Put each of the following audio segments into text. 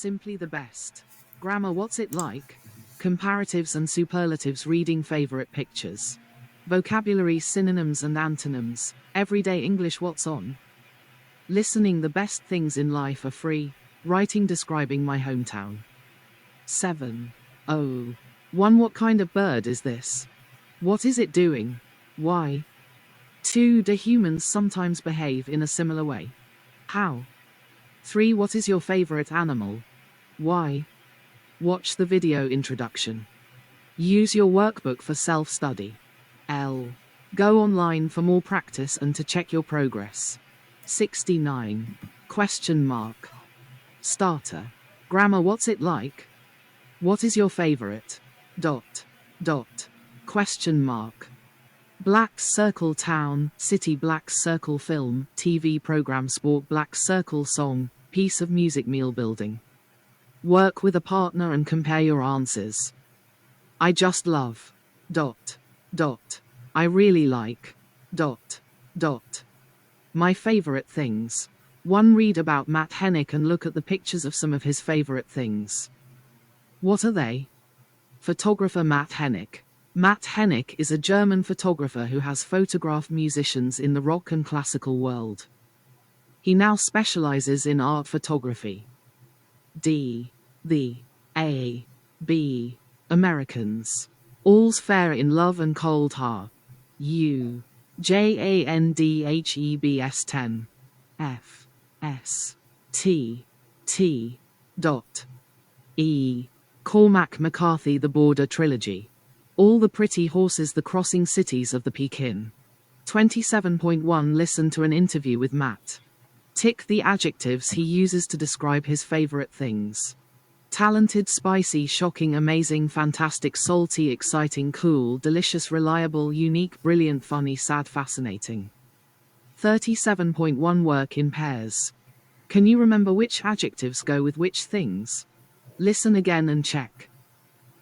Simply the best. Grammar, what's it like? Comparatives and superlatives, reading favorite pictures. Vocabulary, synonyms and antonyms. Everyday English, what's on? Listening, the best things in life are free. Writing, describing my hometown. 7. Oh. 1. What kind of bird is this? What is it doing? Why? 2. Do humans sometimes behave in a similar way? How? 3. What is your favorite animal? Why? Watch the video introduction. Use your workbook for self-study. L. Go online for more practice and to check your progress. 69. Question mark. Starter. Grammar, what's it like? What is your favorite? Dot. Dot. Question mark. Black circle town, city, black circle film, TV program, sport, black circle song, piece of music, meal, building. Work with a partner and compare your answers. I just love. Dot. Dot. I really like. Dot. Dot. My favorite things. 1. Read about Matt Hennick and look at the pictures of some of his favorite things. What are they? Photographer Matt Hennick. Matt Hennick is a German photographer who has photographed musicians in the rock and classical world. He now specializes in art photography. D. The. A. B. Americans. All's fair in love and cold heart. U. JANDHEBS 10. F. S. T. T. Dot. E. Cormac McCarthy, The Border Trilogy. All the Pretty Horses, The Crossing Cities of the Pekin. 27.1. Listen to an interview with Matt. Tick the adjectives he uses to describe his favorite things. Talented, spicy, shocking, amazing, fantastic, salty, exciting, cool, delicious, reliable, unique, brilliant, funny, sad, fascinating. 37.1. Work in pairs. Can you remember which adjectives go with which things? Listen again and check.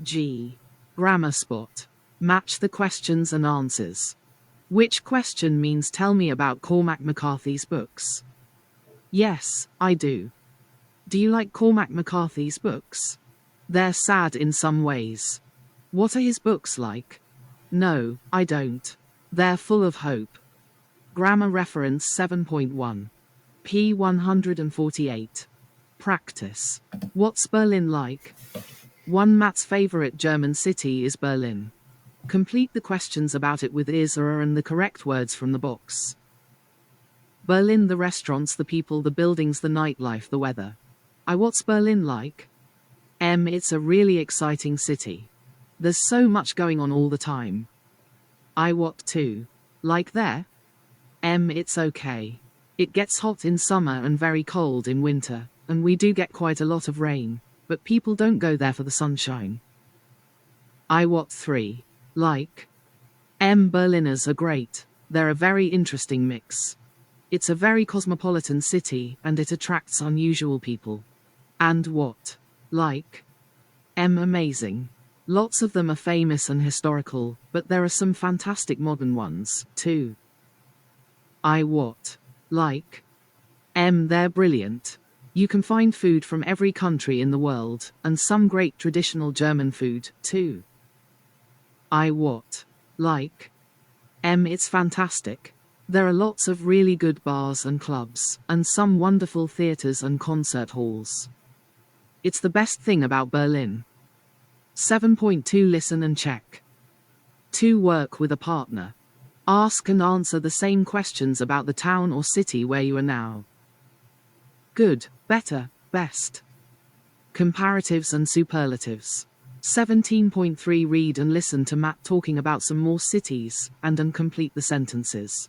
G. Grammar spot. Match the questions and answers. Which question means tell me about Cormac McCarthy's books? Yes, I do. Do you like Cormac McCarthy's books? They're sad in some ways. What are his books like? No, I don't. They're full of hope. Grammar reference 7.1. P 148. Practice. What's Berlin like? 1. Matt's favorite German city is Berlin. Complete the questions about it with is or are and the correct words from the box. Berlin, the restaurants, the people, the buildings, the nightlife, the weather. I. What's Berlin like? M. It's a really exciting city. There's so much going on all the time. I. What to? Like there? M. It's okay. It gets hot in summer and very cold in winter, and we do get quite a lot of rain, but people don't go there for the sunshine. I. What 3? Like? M. Berliners are great. They're a very interesting mix. It's a very cosmopolitan city, and it attracts unusual people. And what? Like? M. Amazing. Lots of them are famous and historical, but there are some fantastic modern ones, too. I. What? Like? M. They're brilliant. You can find food from every country in the world, and some great traditional German food, too. I. What? Like? M. It's fantastic. There are lots of really good bars and clubs, and some wonderful theaters and concert halls. It's the best thing about Berlin. 7.2. Listen and check. 2. Work with a partner. Ask and answer the same questions about the town or city where you are now. Good, better, best. Comparatives and superlatives. 17.3. Read and listen to Matt talking about some more cities, and complete the sentences.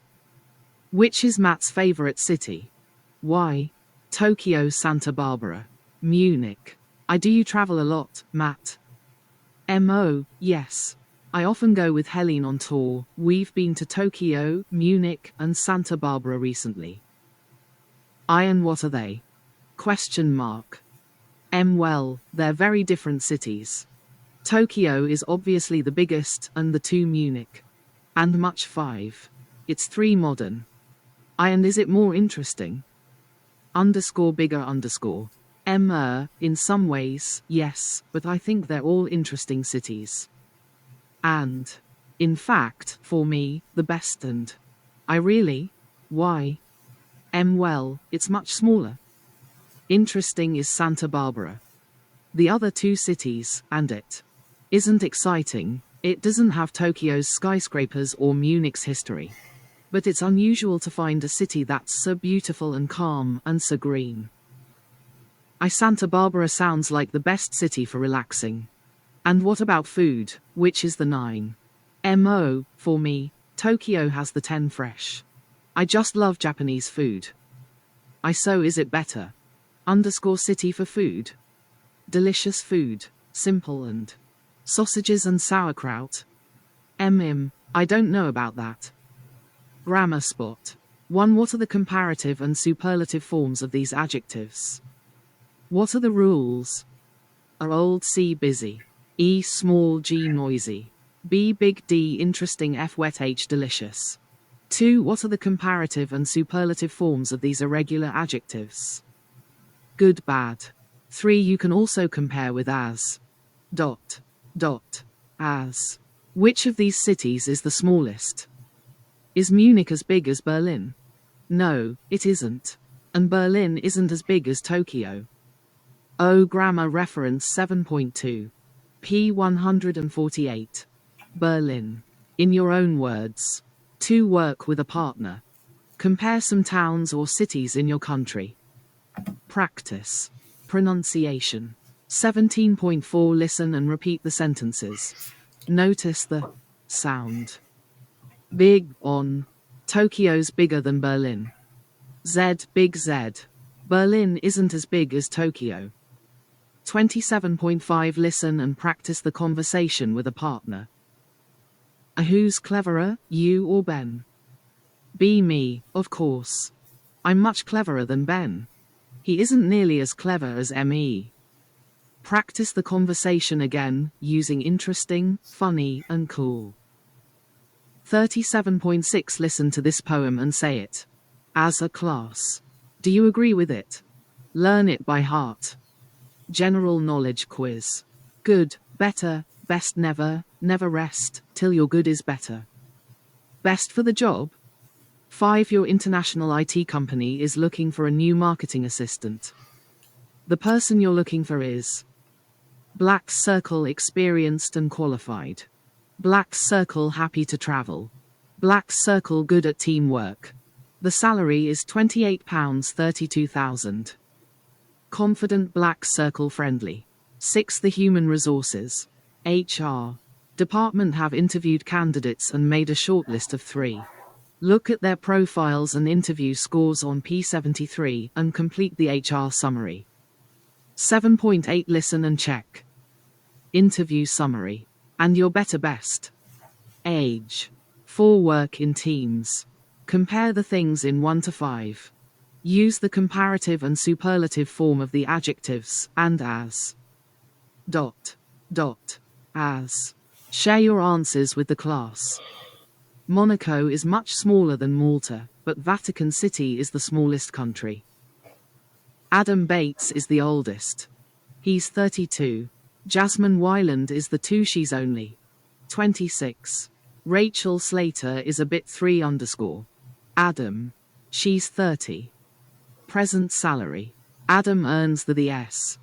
Which is Matt's favorite city? Why? Tokyo, Santa Barbara. Munich. I. Do you travel a lot, Matt? M.O. Yes. I often go with Helene on tour. We've been to Tokyo, Munich, and Santa Barbara recently. I. And what are they? Question mark. M. Well, they're very different cities. Tokyo is obviously the biggest, and the 2 Munich. And much 5. It's 3 modern. I. And is it more interesting? Underscore bigger underscore. In some ways, yes, but I think they're all interesting cities. And, in fact, for me, the best and. I really? Why? Well, it's much smaller. Interesting is Santa Barbara. The other two cities, and it isn't exciting. It doesn't have Tokyo's skyscrapers or Munich's history. But it's unusual to find a city that's so beautiful and calm and so green. Santa Barbara sounds like the best city for relaxing. And what about food, which is the 9? For me, Tokyo has the 10 fresh. I just love Japanese food. So is it better? City for food. Delicious food, simple and sausages and sauerkraut. I don't know about that. Grammar spot. 1. What are the comparative and superlative forms of these adjectives? What are the rules? Old C busy. E small g noisy. B big D interesting F wet H delicious. 2. What are the comparative and superlative forms of these irregular adjectives? Good bad. 3. You can also compare with as. As. Which of these cities is the smallest? Is Munich as big as Berlin? No, it isn't. And Berlin isn't as big as Tokyo. Grammar reference 7.2. P 148. Berlin. In your own words. 2. Work with a partner. Compare some towns or cities in your country. Practice. Pronunciation. 17.4. Listen and repeat the sentences. Notice the sound. Big on. Tokyo's bigger than Berlin. Big Z. Berlin isn't as big as Tokyo. 27.5. Listen and practice the conversation with a partner. Who's cleverer, you or Ben? B. Me, of course. I'm much cleverer than Ben. He isn't nearly as clever as me. Practice the conversation again, using interesting, funny, and cool. 37.6. Listen to this poem and say it. As a class. Do you agree with it? Learn it by heart. General knowledge quiz. Good, better, best never, never rest, till your good is better. Best for the job? 5. Your international IT company is looking for a new marketing assistant. The person you're looking for is Black Circle experienced and qualified. Black Circle happy to travel. Black Circle good at teamwork. The salary is £28,32,000. Confident. Black Circle friendly. 6. The human resources HR department have interviewed candidates and made a shortlist of 3. Look at their profiles and interview scores on P73 and complete the HR summary. 7.8. Listen and check. Interview summary. And your better best. Age. 4. Work in teams. Compare the things in 1 to 5. Use the comparative and superlative form of the adjectives and as. As. Share your answers with the class. Monaco is much smaller than Malta, but Vatican City is the smallest country. Adam Bates is the oldest. He's 32. Jasmine Wyland is the 2. She's only 26. Rachel Slater is a bit 3 _ Adam. She's 30. Present salary. Adam earns the S.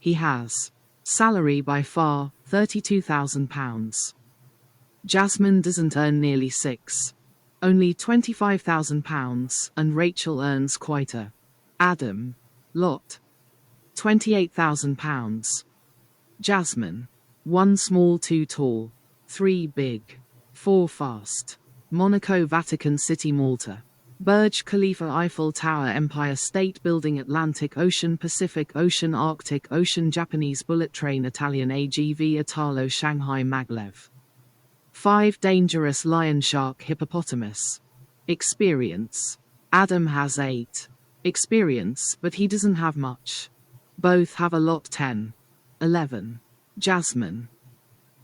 He has. Salary by far, £32,000. Jasmine doesn't earn nearly 6. Only £25,000, and Rachel earns quite a Adam lot. £28,000. Jasmine. 1 small, 2 tall, 3 big, 4 fast. Monaco, Vatican City, Malta. Burj Khalifa, Eiffel Tower, Empire State Building, Atlantic Ocean, Pacific Ocean, Arctic Ocean, Japanese bullet train, Italian AGV, Italo, Shanghai, Maglev. 5. Dangerous lion, shark, hippopotamus. Experience. Adam has 8. Experience, but he doesn't have much. Both have a lot. 10. 11. Jasmine.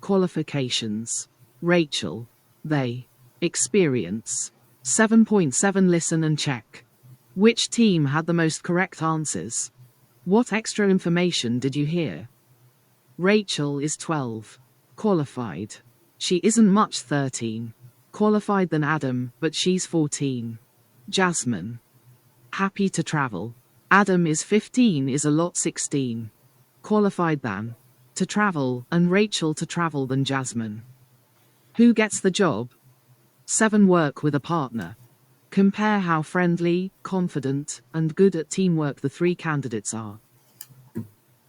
Qualifications. Rachel. They. Experience. 7.7. Listen and check. Which team had the most correct answers? What extra information did you hear? Rachel is 12. Qualified. She isn't much 13. Qualified than Adam, but she's 14. Jasmine. Happy to travel. Adam is 15 is a lot 16. Qualified than. To travel, and Rachel to travel than Jasmine. Who gets the job? 7 work with a partner. Compare how friendly, confident, and good at teamwork the 3 candidates are.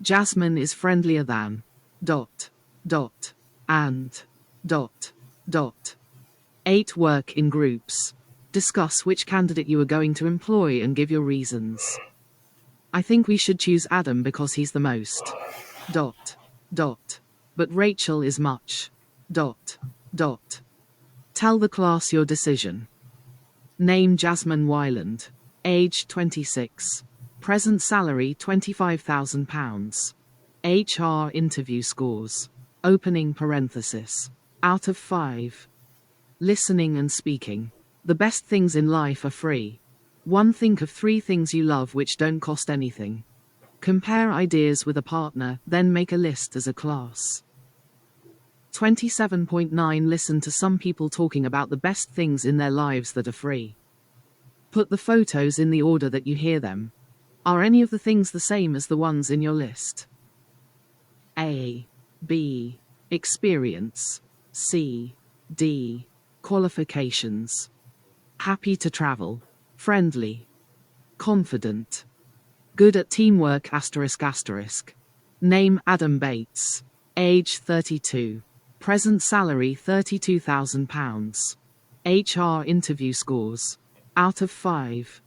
Jasmine is friendlier than. And. 8 work in groups. Discuss which candidate you are going to employ and give your reasons. I think we should choose Adam because he's the most. But Rachel is much. Tell the class your decision. Name Jasmine Wyland. Age 26. Present salary £25,000. HR interview scores. Opening parenthesis. Out of 5. Listening and speaking. The best things in life are free. 1. Think of 3 things you love which don't cost anything. Compare ideas with a partner, then make a list as a class. 27.9 Listen to some people talking about the best things in their lives that are free. Put the photos in the order that you hear them. Are any of the things the same as the ones in your list? A. B. Experience. C. D. Qualifications. Happy to travel. Friendly. Confident. Good at teamwork ***. Name Adam Bates. Age 32. Present salary £32,000. HR interview scores. Out of 5.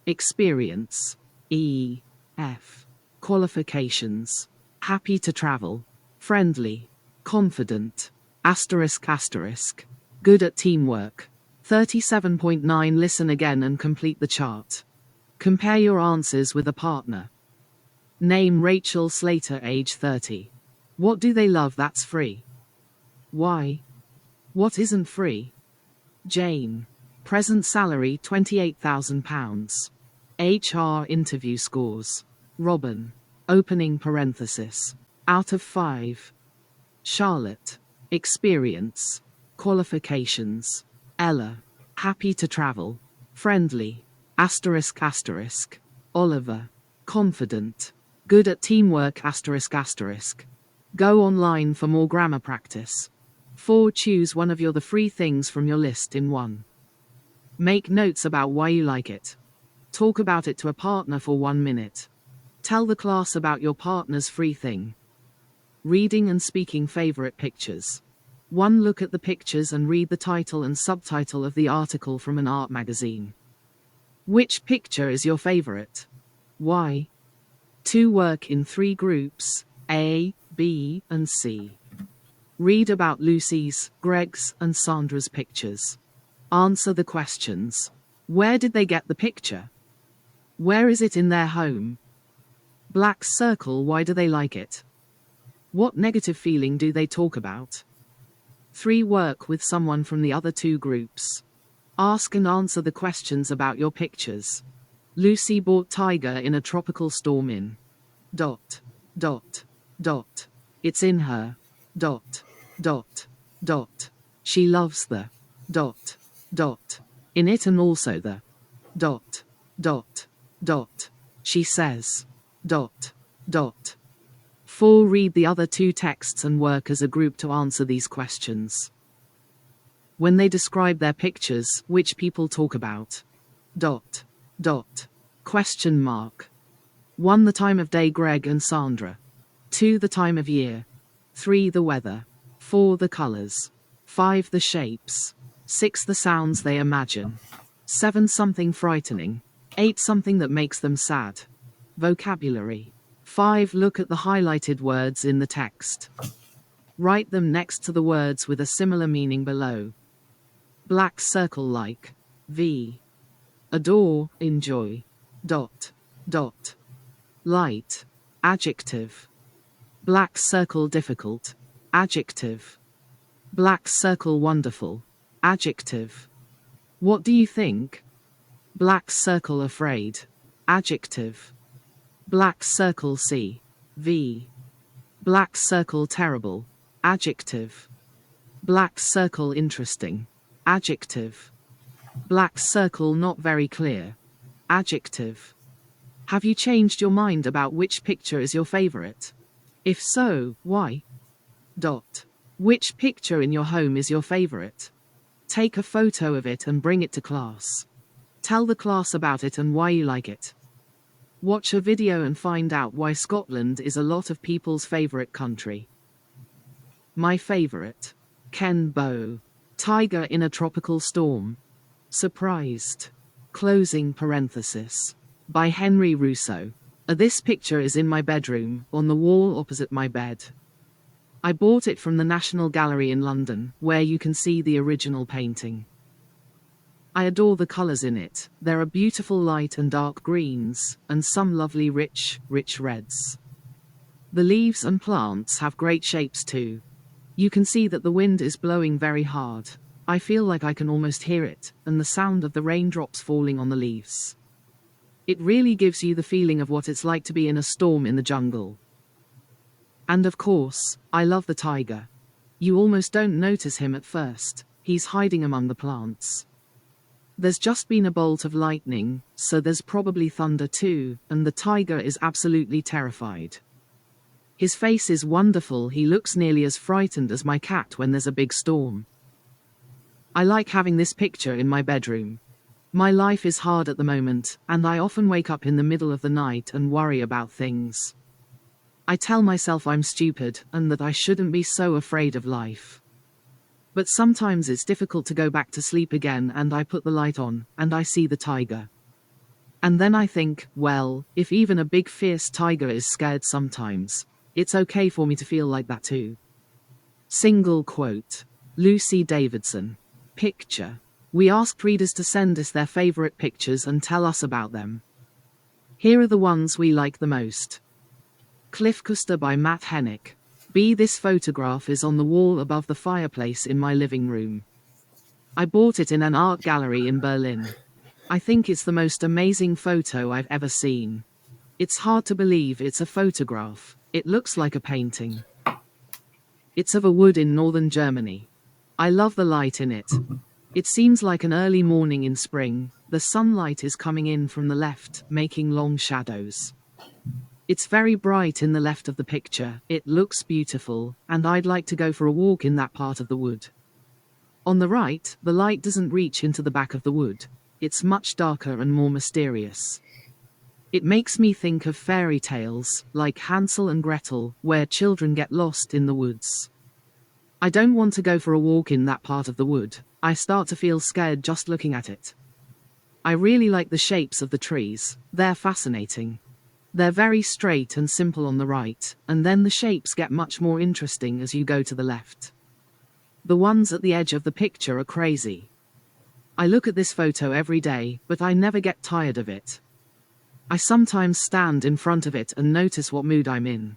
Experience. E. F. Qualifications. Happy to travel. Friendly. Confident. ***. Good at teamwork. 37.9 Listen again and complete the chart. Compare your answers with a partner. Name Rachel Slater, age 30. What do they love that's free? Why? What isn't free? Jane. Present salary £28,000. HR interview scores. Robin. Opening parenthesis. Out of 5. Charlotte. Experience. Qualifications. Ella. Happy to travel. Friendly. ***. Oliver. Confident. Good at teamwork ***. Go online for more grammar practice. 4. Choose one of the 3 things from your list in 1. Make notes about why you like it. Talk about it to a partner for 1 minute. Tell the class about your partner's free thing. Reading and speaking favorite pictures. 1. Look at the pictures and read the title and subtitle of the article from an art magazine. Which picture is your favorite? Why? 2. Work in 3 groups, A, B, and C. Read about Lucy's, Greg's, and Sandra's pictures. Answer the questions. Where did they get the picture? Where is it in their home? Black circle, why do they like it? What negative feeling do they talk about? 3. Work with someone from the other 2 groups. Ask and answer the questions about your pictures. Lucy bought Tiger in a tropical storm in. It's in her. She loves the. In it and also the. She says. 4. Read the other 2 texts and work as a group to answer these questions. When they describe their pictures, which people talk about? Question mark. 1. The time of day, Greg and Sandra. 2. The time of year. 3. The weather. 4. The colors. 5. The shapes. 6. The sounds they imagine. 7. Something frightening. 8. Something that makes them sad. Vocabulary. 5. Look at the highlighted words in the text. Write them next to the words with a similar meaning below. Black circle like. V. Adore, enjoy. Light. Adjective. Black circle difficult. Adjective. Black circle wonderful. Adjective. What do you think? Black circle afraid. Adjective. Black circle C. V. Black circle terrible. Adjective. Black circle interesting. Adjective. Black circle not very clear. Adjective. Have you changed your mind about which picture is your favorite? If so, why? Which picture in your home is your favorite? Take a photo of it and bring it to class. Tell the class about it and why you like it. Watch a video and find out why Scotland is a lot of people's favorite country. My favorite. Ken Bow. Tiger in a tropical storm. Surprised. Closing parenthesis. By Henry Rousseau. This picture is in my bedroom, on the wall opposite my bed. I bought it from the National Gallery in London, where you can see the original painting. I adore the colors in it. There are beautiful light and dark greens, and some lovely rich reds. The leaves and plants have great shapes too. You can see that the wind is blowing very hard. I feel like I can almost hear it, and the sound of the raindrops falling on the leaves. It really gives you the feeling of what it's like to be in a storm in the jungle. And of course, I love the tiger. You almost don't notice him at first. He's hiding among the plants. There's just been a bolt of lightning, so there's probably thunder too, and the tiger is absolutely terrified. His face is wonderful. He looks nearly as frightened as my cat when there's a big storm. I like having this picture in my bedroom. My life is hard at the moment, and I often wake up in the middle of the night and worry about things. I tell myself I'm stupid and that I shouldn't be so afraid of life. But sometimes it's difficult to go back to sleep again, and I put the light on, and I see the tiger. And then I think, well, if even a big fierce tiger is scared sometimes, it's okay for me to feel like that too. Single quote. Lucy Davidson. Picture. We asked readers to send us their favorite pictures and tell us about them. Here are the ones we like the most. Cliff Custer by Matt Hennick. This photograph is on the wall above the fireplace in my living room. I bought it in an art gallery in Berlin. I think it's the most amazing photo I've ever seen. It's hard to believe it's a photograph. It looks like a painting. It's of a wood in northern Germany. I love the light in it. It seems like an early morning in spring. The sunlight is coming in from the left, making long shadows. It's very bright in the left of the picture. It looks beautiful, and I'd like to go for a walk in that part of the wood. On the right, the light doesn't reach into the back of the wood. It's much darker and more mysterious. It makes me think of fairy tales, like Hansel and Gretel, where children get lost in the woods. I don't want to go for a walk in that part of the wood. I start to feel scared just looking at it. I really like the shapes of the trees. They're fascinating. They're very straight and simple on the right, and then the shapes get much more interesting as you go to the left. The ones at the edge of the picture are crazy. I look at this photo every day, but I never get tired of it. I sometimes stand in front of it and notice what mood I'm in.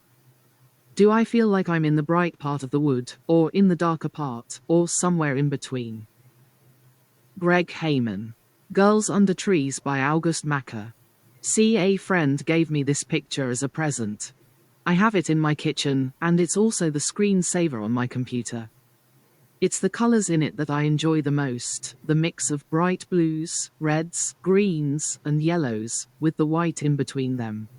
Do I feel like I'm in the bright part of the wood, or in the darker part, or somewhere in between? Greg Heyman. Girls Under Trees by August Macker. A friend gave me this picture as a present. I have it in my kitchen, and it's also the screensaver on my computer. It's the colors in it that I enjoy the most, the mix of bright blues, reds, greens, and yellows, with the white in between them.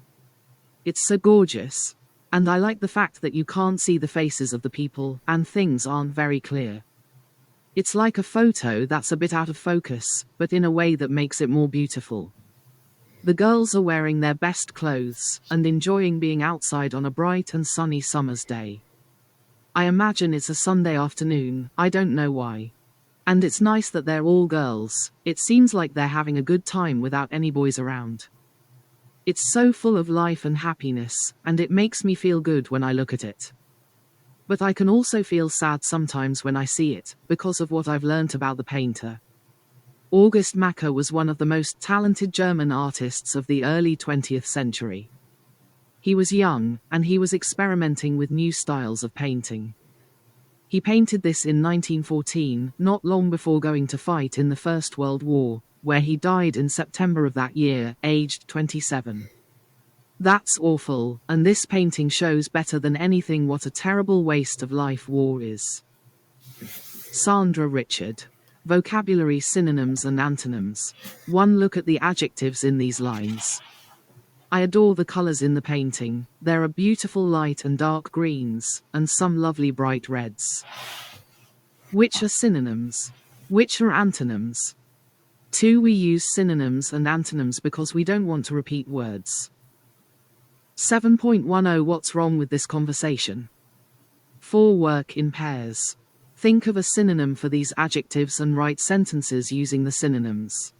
It's so gorgeous. And I like the fact that you can't see the faces of the people, and things aren't very clear. It's like a photo that's a bit out of focus, but in a way that makes it more beautiful. The girls are wearing their best clothes, and enjoying being outside on a bright and sunny summer's day. I imagine it's a Sunday afternoon, I don't know why. And it's nice that they're all girls. It seems like they're having a good time without any boys around. It's so full of life and happiness, and it makes me feel good when I look at it. But I can also feel sad sometimes when I see it, because of what I've learnt about the painter. August Macker was one of the most talented German artists of the early 20th century. He was young, and he was experimenting with new styles of painting. He painted this in 1914, not long before going to fight in the First World War, where he died in September of that year, aged 27. That's awful, and this painting shows better than anything what a terrible waste of life war is. Sandra Richard. Vocabulary synonyms and antonyms. 1. Look at the adjectives in these lines. I adore the colors in the painting. There are beautiful light and dark greens, and some lovely bright reds. Which are synonyms? Which are antonyms? 2. We use synonyms and antonyms because we don't want to repeat words. 7.10 What's wrong with this conversation? 4. Work in pairs. Think of a synonym for these adjectives and write sentences using the synonyms.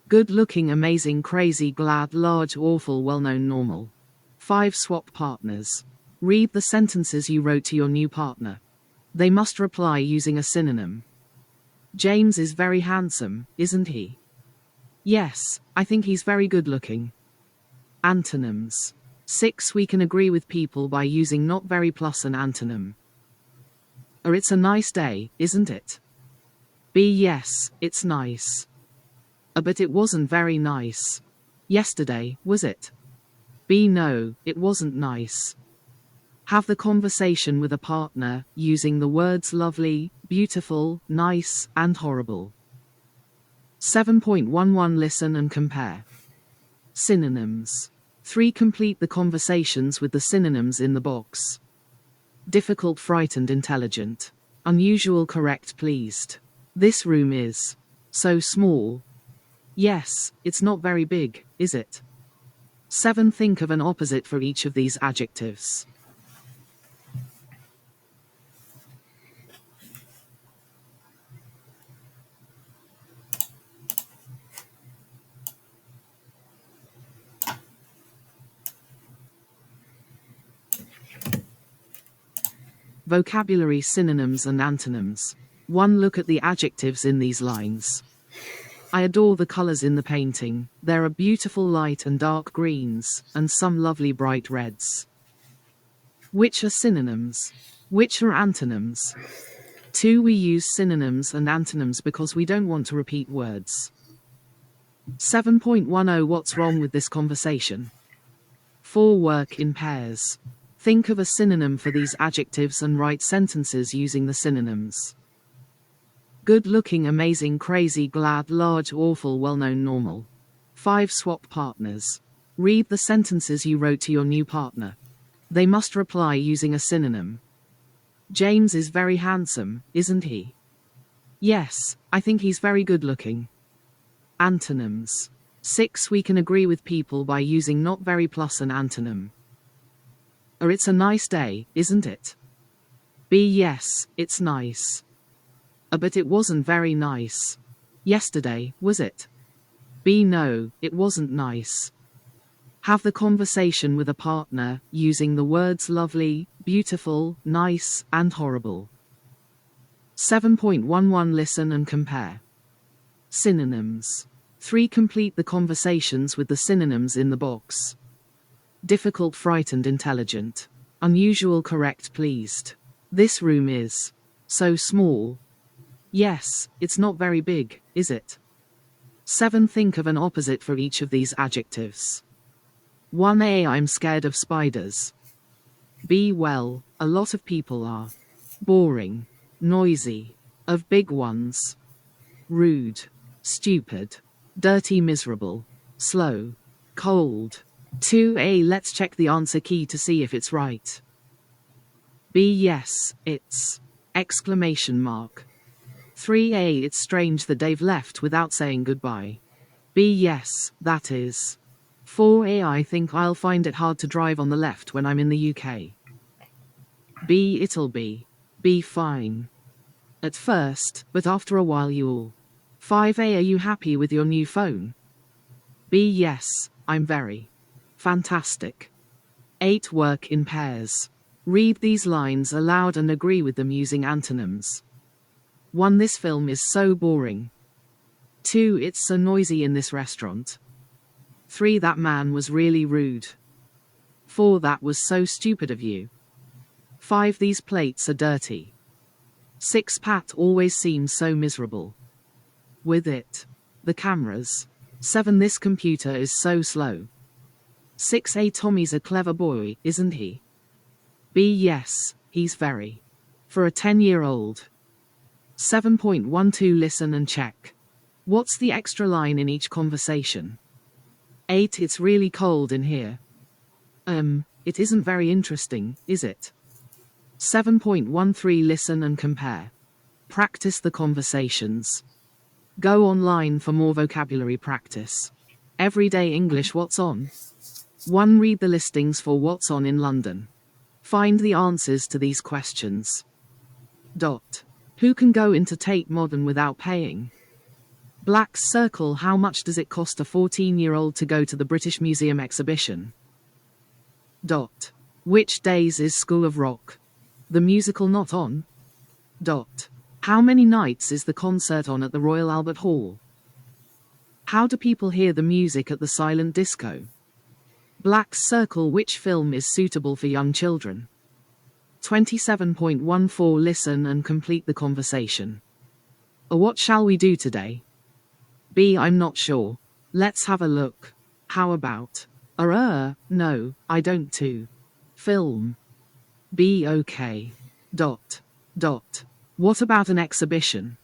Good looking, amazing, crazy, glad, large, awful, well known, normal. 5. Swap partners. Read the sentences you wrote to your new partner. They must reply using a synonym. James is very handsome, isn't he? Yes, I think he's very good looking. Antonyms. 6. We can agree with people by using not very plus an antonym. A. It's a nice day, isn't it? B. Yes, it's nice. A. But it wasn't very nice. Yesterday, was it? B. No, it wasn't nice. Have the conversation with a partner, using the words lovely, beautiful, nice, and horrible. 7.11 Listen and compare. Synonyms. 3. Complete the conversations with the synonyms in the box. Difficult, frightened, intelligent. Unusual, correct, pleased. This room is so small. Yes, it's not very big, is it? 7. Think of an opposite for each of these adjectives. Vocabulary synonyms and antonyms. 1. Look at the adjectives in these lines. I adore the colors in the painting. There are beautiful light and dark greens, and some lovely bright reds. Which are synonyms? Which are antonyms? 2. We use synonyms and antonyms because we don't want to repeat words. 7.10 What's wrong with this conversation? 4. Work in pairs. Think of a synonym for these adjectives and write sentences using the synonyms. Good looking, amazing, crazy, glad, large, awful, well known, normal. 5. Swap partners. Read the sentences you wrote to your new partner. They must reply using a synonym. James is very handsome, isn't he? Yes, I think he's very good looking. Antonyms. 6. We can agree with people by using not very plus an antonym. A. It's a nice day, isn't it? B. Yes, it's nice. A. But it wasn't very nice. Yesterday, was it? B. No, it wasn't nice. Have the conversation with a partner, using the words lovely, beautiful, nice, and horrible. 7.11 Listen and compare. Synonyms. 3. Complete the conversations with the synonyms in the box. Difficult, frightened, intelligent. Unusual, correct, pleased. This room is so small. Yes, it's not very big, is it? 7. Think of an opposite for each of these adjectives. 1. I'm scared of spiders. B. Well, a lot of people are. Boring. Noisy. Of big ones. Rude. Stupid. Dirty, miserable. Slow. Cold. 2. Let's check the answer key to see if it's right. B. Yes, it's. Exclamation mark. 3. It's strange that Dave left without saying goodbye. B. Yes, that is. 4. I think I'll find it hard to drive on the left when I'm in the UK. B. It'll be. B. Fine. At first, but after a while you'll. 5. Are you happy with your new phone? B. Yes, I'm very. Fantastic. 8. Work in pairs. Read these lines aloud and agree with them using antonyms. 1. This film is so boring. 2. It's so noisy in this restaurant. 3. That man was really rude. 4. That was so stupid of you. 5. These plates are dirty. 6. Pat always seems so miserable. With it. The cameras. 7. This computer is so slow. 6A Tommy's a clever boy, isn't he? B. Yes, he's very. For a 10-year-old. 7.12 Listen and check. What's the extra line in each conversation? 8. It's really cold in here. It isn't very interesting, is it? 7.13 Listen and compare. Practice the conversations. Go online for more vocabulary practice. Everyday English. What's on? 1. Read the listings for what's on in London. Find the answers to these questions. Who can go into Tate Modern without paying? Black circle. How much does it cost a 14-year-old to go to the British Museum exhibition? Which days is School of Rock? The musical not on? How many nights is the concert on at the Royal Albert Hall? How do people hear the music at the silent disco? Black circle. Which film is suitable for young children? 27.14 Listen and complete the conversation. A. What shall we do today? B. I'm not sure. Let's have a look. How about? A. No, I don't too. Film. B. Okay. What about an exhibition?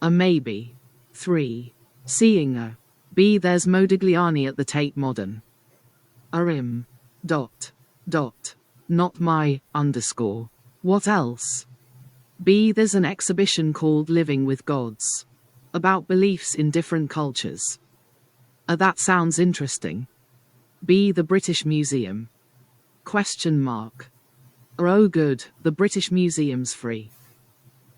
A. Maybe. 3. Seeing a. B. There's Modigliani at the Tate Modern. A. Not my, _ What else? B. There's an exhibition called Living with Gods. About beliefs in different cultures. A. That sounds interesting. B. The British Museum. Question mark. Oh good, the British Museum's free.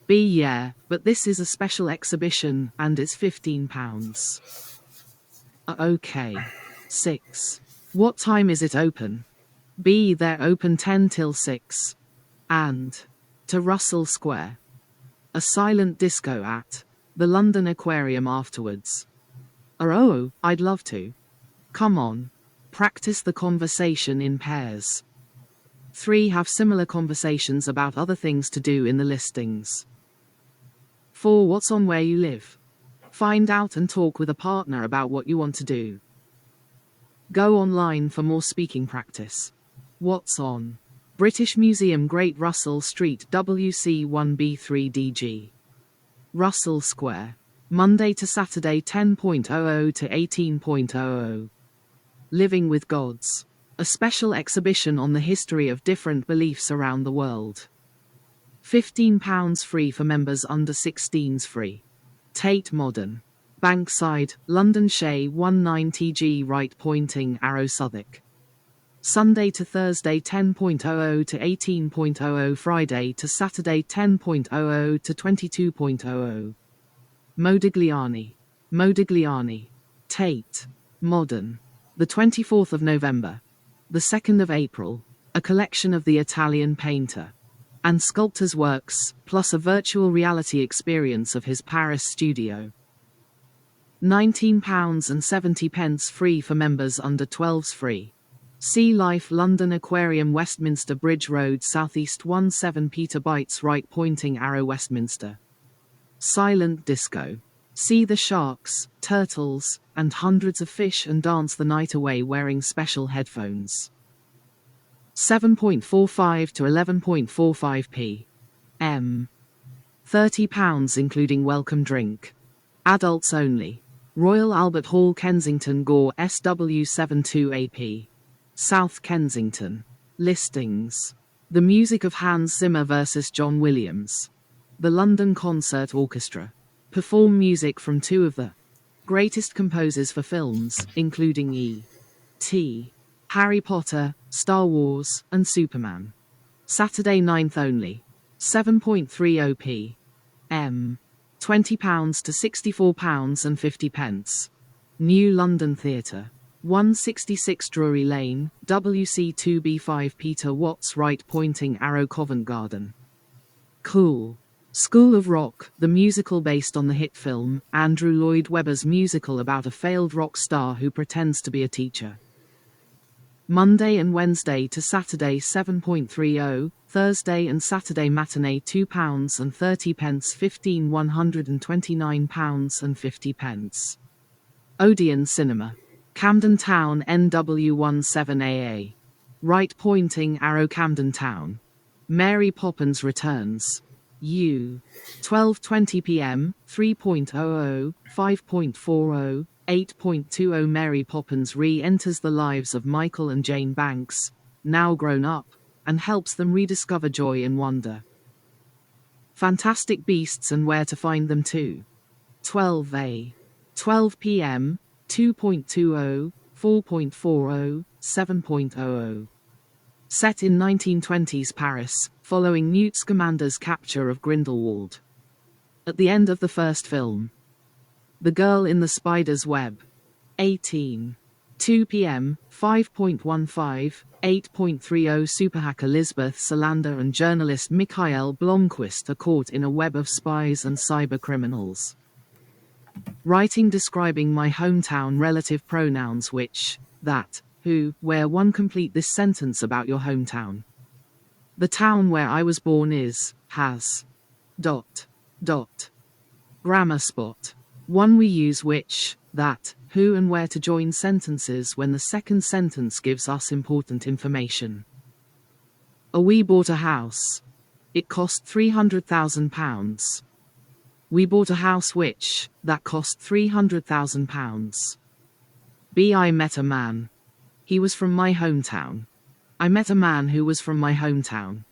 B. Yeah, but this is a special exhibition, and it's £15. Okay. 6. What time is it open? B. They're open 10 till 6. And. To Russell Square. A silent disco at. The London Aquarium afterwards. Oh, I'd love to. Come on. Practice the conversation in pairs. 3. Have similar conversations about other things to do in the listings. 4. What's on where you live? Find out and talk with a partner about what you want to do. Go online for more speaking practice. What's on? British Museum, Great Russell Street, WC1B3DG. Russell Square. Monday to Saturday 10.00 to 18.00. Living with Gods. A special exhibition on the history of different beliefs around the world. £15 free for members under 16s free. Tate Modern. Bankside, London Shay 19TG right pointing arrow Southwark. Sunday to Thursday 10.00 to 18.00. Friday to Saturday 10.00 to 22.00. Modigliani. Tate Modern. The 24th of November. The 2nd of April. A collection of the Italian painter and sculptor's works, plus a virtual reality experience of his Paris studio. £19.70 free for members under 12s free. Sea Life, London Aquarium, Westminster Bridge Road, Southeast 17 Peter Bites right pointing arrow Westminster. Silent disco. See the sharks, turtles, and hundreds of fish and dance the night away wearing special headphones. 7.45 to 11.45 p.m. £30 including welcome drink. Adults only. Royal Albert Hall, Kensington, Gore, SW72AP. South Kensington. Listings. The music of Hans Zimmer vs. John Williams. The London Concert Orchestra. Perform music from 2 of the greatest composers for films, including E.T., Harry Potter, Star Wars, and Superman. Saturday 9th only. 7.30 p.m. £20 to £64.50. New London Theatre. 166 Drury Lane, WC2B5 Peter Watts right pointing arrow Covent Garden. Cool. School of Rock, the musical based on the hit film, Andrew Lloyd Webber's musical about a failed rock star who pretends to be a teacher. Monday and Wednesday to Saturday 7.30, Thursday and Saturday matinee £2.30, £1,129.50. Odeon Cinema. Camden Town NW17AA. Right pointing arrow Camden Town. Mary Poppins returns. U. 12:20 p.m. 3.00, 5.40, 8.20 Mary Poppins re-enters the lives of Michael and Jane Banks, now grown up, and helps them rediscover joy and wonder. Fantastic Beasts and Where to Find Them Too. 12a. 12 p.m. 2.20, 4.40, 7.00. Set in 1920s Paris, following Newt Scamander's capture of Grindelwald. At the end of the first film. The Girl in the Spider's Web. 18. 2 p.m., 5.15, 8.30 Superhacker Lisbeth Salander and journalist Mikhail Blomqvist are caught in a web of spies and cybercriminals. Writing describing my hometown relative pronouns which, that, who, where. One complete this sentence about your hometown. The town where I was born is, has. Dot. Dot. Grammar spot. One we use which, that, who and where to join sentences when the second sentence gives us important information. We bought a house. It cost £300,000. We bought a house which, that cost £300,000. I met a man. He was from my hometown. I met a man who was from my hometown.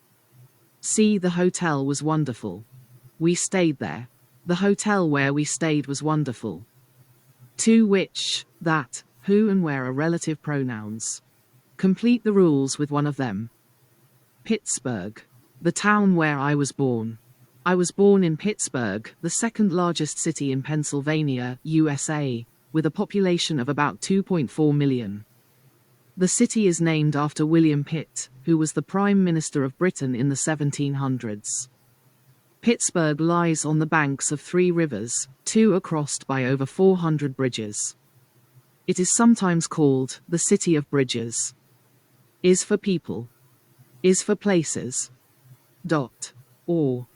C. The hotel was wonderful. We stayed there. The hotel where we stayed was wonderful. To which, that, who and where are relative pronouns. Complete the rules with one of them. Pittsburgh. The town where I was born. I was born in Pittsburgh, the second largest city in Pennsylvania, USA, with a population of about 2.4 million. The city is named after William Pitt, who was the Prime Minister of Britain in the 1700s. Pittsburgh lies on the banks of 3 rivers, 2 are crossed by over 400 bridges. It is sometimes called the City of Bridges. Is for people. Is for places. Dot. Or.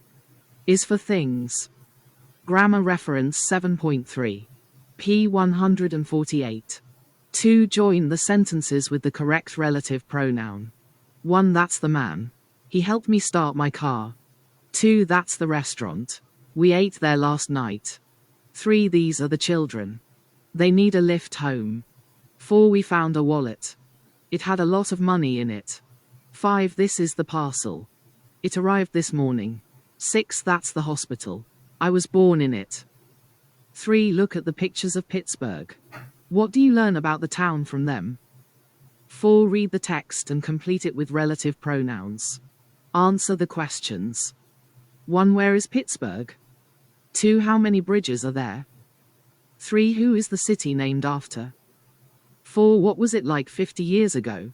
Is for things. Grammar reference 7.3. p. 148. 2. Join the sentences with the correct relative pronoun. 1. That's the man. He helped me start my car. 2. That's the restaurant. We ate there last night. 3. These are the children. They need a lift home. 4. We found a wallet. It had a lot of money in it. 5. This is the parcel. It arrived this morning. 6. That's the hospital. I was born in it. 3. Look at the pictures of Pittsburgh. What do you learn about the town from them? 4. Read the text and complete it with relative pronouns. Answer the questions. 1. Where is Pittsburgh? 2. How many bridges are there? 3. Who is the city named after? 4. What was it like 50 years ago?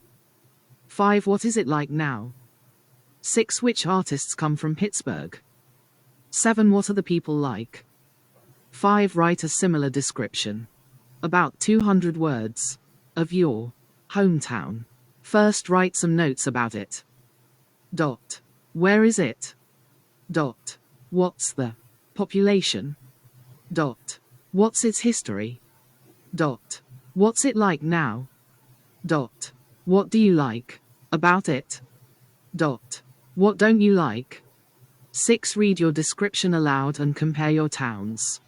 5. What is it like now? 6. Which artists come from Pittsburgh? 7. What are the people like? 5. Write a similar description. About 200 words. Of your hometown. First write some notes about it. Dot. Where is it? Dot. What's the population? Dot. What's its history? Dot. What's it like now? Dot. What do you like about it? Dot. What don't you like? 6. Read your description aloud and compare your towns.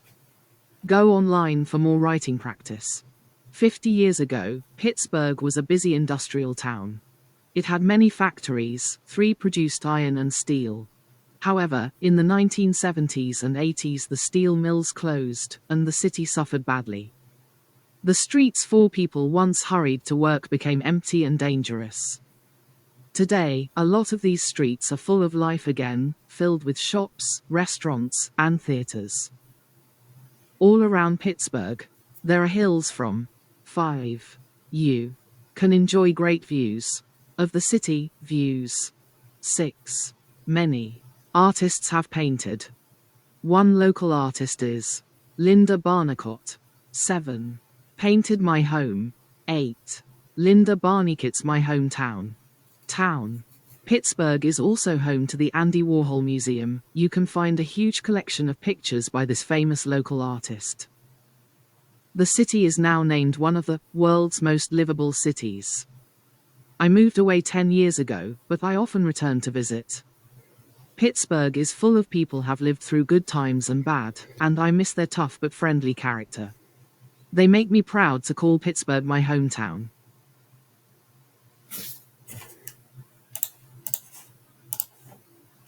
Go online for more writing practice. 50 years ago, Pittsburgh was a busy industrial town. It had many factories, 3 produced iron and steel. However, in the 1970s and 80s the steel mills closed, and the city suffered badly. The streets 4 people once hurried to work became empty and dangerous. Today, a lot of these streets are full of life again, filled with shops, restaurants, and theaters. All around Pittsburgh, there are hills from 5. You can enjoy great views of the city, views. 6. Many artists have painted. One local artist is Linda Barnicott. 7. Painted my home. 8. Linda Barnicot's my hometown. Town. Pittsburgh is also home to the Andy Warhol Museum. You can find a huge collection of pictures by this famous local artist. The city is now named one of the world's most livable cities. I moved away 10 years ago, but I often return to visit. Pittsburgh is full of people have lived through good times and bad, and I miss their tough but friendly character. They make me proud to call Pittsburgh my hometown.